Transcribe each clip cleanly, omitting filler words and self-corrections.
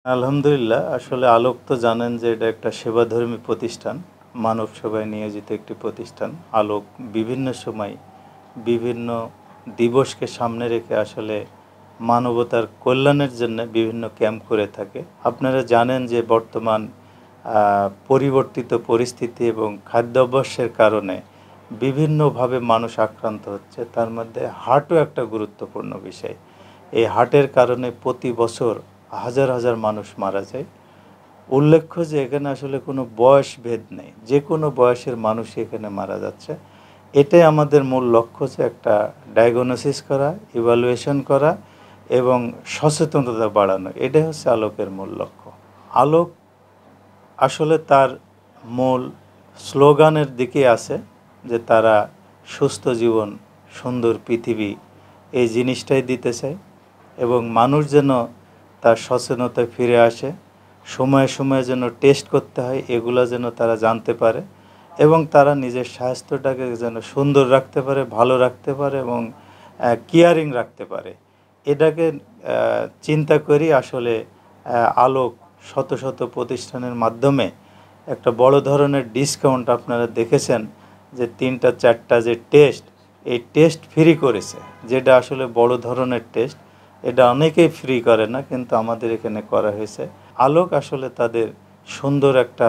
আলহামদুলিল্লাহ। আসলে আলোক তো জানেন যে এটা একটা সেবাধর্মী প্রতিষ্ঠান। মানব সেবায় নিয়োজিত একটি প্রতিষ্ঠান। আলোক বিভিন্ন সময় বিভিন্ন দিবসকে সামনে রেখে আসলে মানবতার কল্যাণের জন্যে বিভিন্ন ক্যাম্প করে থাকে। আপনারা জানেন যে বর্তমান পরিবর্তিত পরিস্থিতি এবং খাদ্যাভ্যাসের কারণে বিভিন্নভাবে মানুষ আক্রান্ত হচ্ছে। তার মধ্যে হার্টও একটা গুরুত্বপূর্ণ বিষয়। এই হার্টের কারণে প্রতি বছর হাজার হাজার মানুষ মারা যায়। উল্লেখ্য যে এখানে আসলে কোনো বয়স ভেদ নেই, যে কোনো বয়সের মানুষই এখানে মারা যাচ্ছে। এটাই আমাদের মূল লক্ষ্য, যে একটা ডায়াগনোসিস করা, ইভ্যালুয়েশন করা এবং সচেতনতা বাড়ানো। এটাই হচ্ছে আলোকের মূল লক্ষ্য। আলোক আসলে তার মূল স্লোগানের দিকে আছে যে তারা সুস্থ জীবন, সুন্দর পৃথিবী, এই জিনিসটাই দিতে চায় এবং মানুষ যেন তার সচেতনতায় ফিরে আসে। সময়ে সময়ে যেন টেস্ট করতে হয়, এগুলো যেন তারা জানতে পারে এবং তারা নিজের স্বাস্থ্যটাকে যেন সুন্দর রাখতে পারে, ভালো রাখতে পারে এবং কেয়ারিং রাখতে পারে। এটাকে চিন্তা করি আসলে আলোক শত শত প্রতিষ্ঠানের মাধ্যমে একটা বড় ধরনের ডিসকাউন্ট, আপনারা দেখেছেন যে 3টা 4টা যে টেস্ট, এই টেস্ট ফ্রি করেছে, যেটা আসলে বড় ধরনের টেস্ট। এটা অনেকেই ফ্রি করে না, কিন্তু আমাদের এখানে করা হয়েছে। আলোক আসলে তাদের সুন্দর একটা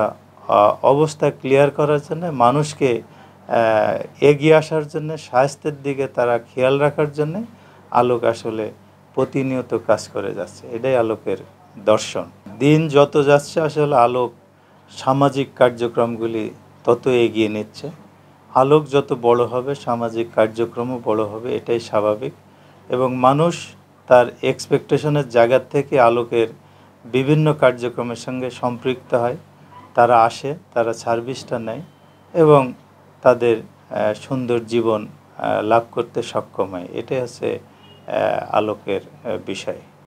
অবস্থা ক্লিয়ার করার জন্য, মানুষকে এগিয়ে আসার জন্য, স্বাস্থ্যের দিকে তারা খেয়াল রাখার জন্য আলোক আসলে প্রতিনিয়ত কাজ করে যাচ্ছে। এটাই আলোকের দর্শন। দিন যত যাচ্ছে আসলে আলোক সামাজিক কার্যক্রমগুলি তত এগিয়ে নিচ্ছে। আলোক যত বড় হবে, সামাজিক কার্যক্রমও বড় হবে, এটাই স্বাভাবিক। এবং মানুষ তার এক্সপেকটেশনের জায়গা থেকে আলোকের বিভিন্ন কার্যক্রমের সঙ্গে সম্পৃক্ত হয়। তারা আসে, তারা সার্ভিসটা নেয় এবং তাদের সুন্দর জীবন লাভ করতে সক্ষম হয়। এটাই হচ্ছে আলোকের বিষয়।